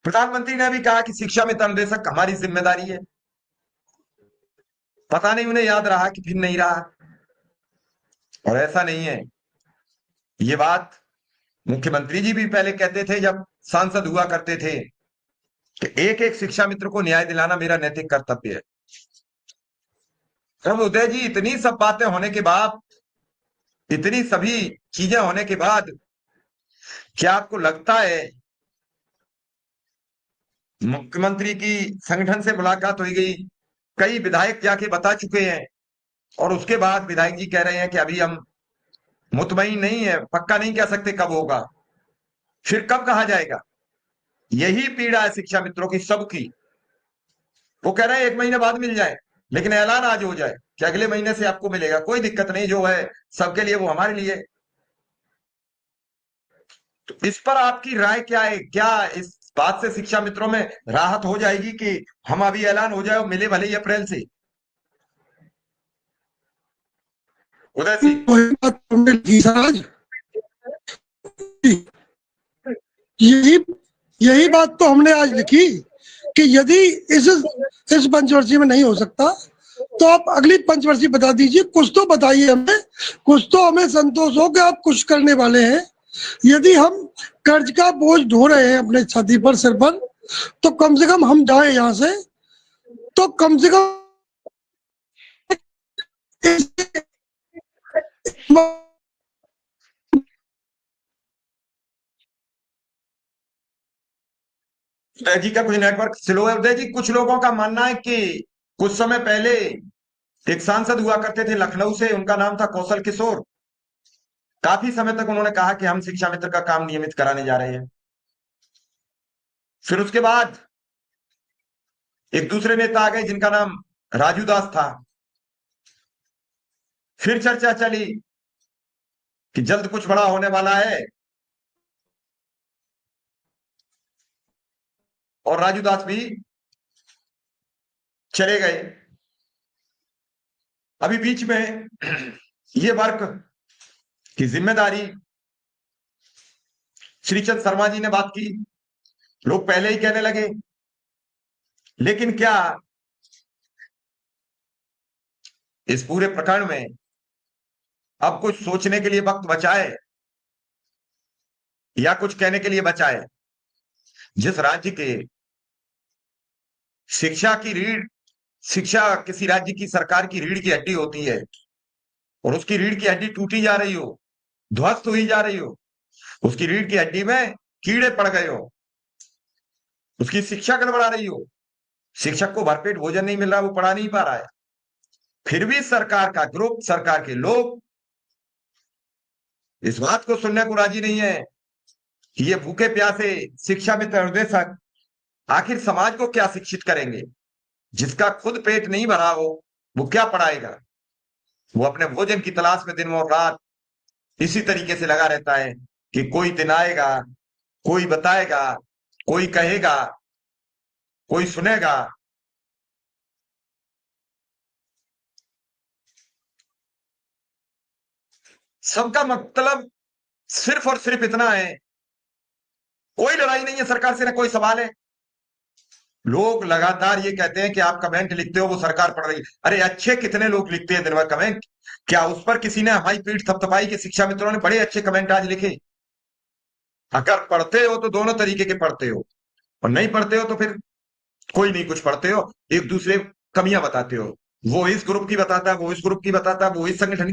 प्रधानमंत्री ने भी कहा कि शिक्षा में तनुदेशक हमारी जिम्मेदारी है। पता नहीं उन्हें याद रहा कि फिर नहीं रहा। और ऐसा नहीं है, ये बात मुख्यमंत्री जी भी पहले कहते थे जब सांसद हुआ करते थे कि एक एक शिक्षा मित्र को न्याय दिलाना मेरा नैतिक कर्तव्य है। अब उदय जी, इतनी सब बातें होने के बाद, इतनी सभी चीजें होने के बाद, क्या आपको लगता है मुख्यमंत्री की संगठन से मुलाकात हुई गई, कई विधायक जाके बता चुके हैं, और उसके बाद विधायक जी कह रहे हैं कि अभी हम मुतमईन नहीं है, पक्का नहीं कह सकते कब होगा, फिर कब कहा जाएगा? यही पीड़ा है शिक्षा मित्रों की सबकी। वो कह रहे हैं 1 महीने बाद मिल जाए, लेकिन ऐलान आज हो जाए कि अगले महीने से आपको मिलेगा, कोई दिक्कत नहीं, जो है सबके लिए वो हमारे लिए। तो इस पर आपकी राय क्या है? क्या इस बात से शिक्षा मित्रों में राहत हो जाएगी कि हम अभी ऐलान हो जाए और मिले भले ही अप्रैल से? उदय सिंह। वही बात हमने लिखी सर आज। यही यही बात तो हमने आज लिखी कि यदि इस पंचवर्षीय में नहीं हो सकता तो आप अगली पंचवर्षीय बता दीजिए, कुछ तो बताइए हमें, कुछ तो हमें संतोष हो कि आप कुछ करने वाले हैं। यदि हम कर्ज का बोझ ढो रहे हैं अपने छाती पर, सिर पर, तो कम से कम हम जाए यहाँ से, तो कम से कम उदय जी का कुछ नेटवर्क स्लो है। उदय जी, कुछ लोगों का मानना है कि कुछ समय पहले एक सांसद हुआ करते थे लखनऊ से, उनका नाम था कौशल किशोर। काफी समय तक उन्होंने कहा कि हम शिक्षा मित्र का काम नियमित कराने जा रहे हैं। फिर उसके बाद एक दूसरे नेता आ गए जिनका नाम राजू दास था। फिर चर्चा चली कि जल्द कुछ बड़ा होने वाला है, और राजू दास भी चले गए। अभी बीच में ये वर्क की जिम्मेदारी श्रीचंद शर्मा जी ने बात की, लोग पहले ही कहने लगे। लेकिन क्या इस पूरे प्रकरण में अब कुछ सोचने के लिए वक्त बचा है, या कुछ कहने के लिए बचा है? जिस राज्य के शिक्षा की रीढ़, शिक्षा किसी राज्य की सरकार की रीढ़ की हड्डी होती है, और उसकी रीढ़ की हड्डी टूटी जा रही हो, ध्वस्त हुई जा रही हो, उसकी रीढ़ की हड्डी में कीड़े पड़ गए हो, उसकी शिक्षा गड़बड़ा रही हो, शिक्षक को भरपेट भोजन नहीं मिल रहा, वो पढ़ा नहीं पा रहा है, फिर भी सरकार का ग्रुप, सरकार के लोग इस बात को सुनने को राजी नहीं है कि ये भूखे प्यासे शिक्षा मित्र निर्देशक आखिर समाज को क्या शिक्षित करेंगे? जिसका खुद पेट नहीं भरा हो, वो क्या पढ़ाएगा? वो अपने भोजन की तलाश में दिन और रात इसी तरीके से लगा रहता है कि कोई दिन आएगा, कोई बताएगा, कोई कहेगा, कोई सुनेगा। सबका मतलब सिर्फ और सिर्फ इतना है, कोई लड़ाई नहीं है सरकार से, ना कोई सवाल है। लोग लगातार ये कहते हैं कि आप कमेंट लिखते हो, वो सरकार पढ़ रही है। अरे अच्छे कितने लोग लिखते हैं दिन भर कमेंट, क्या उस पर किसी ने हमारी पीठ थपथपाई? कि शिक्षा मित्रों ने बड़े अच्छे कमेंट आज लिखे। अगर पढ़ते हो तो दोनों तरीके के पढ़ते हो, और नहीं पढ़ते हो तो फिर कोई नहीं कुछ पढ़ते हो, एक दूसरे कमियां बताते हो। वो इस ग्रुप की बताता है, वो इस ग्रुप की बताता है, वो इस संगठन की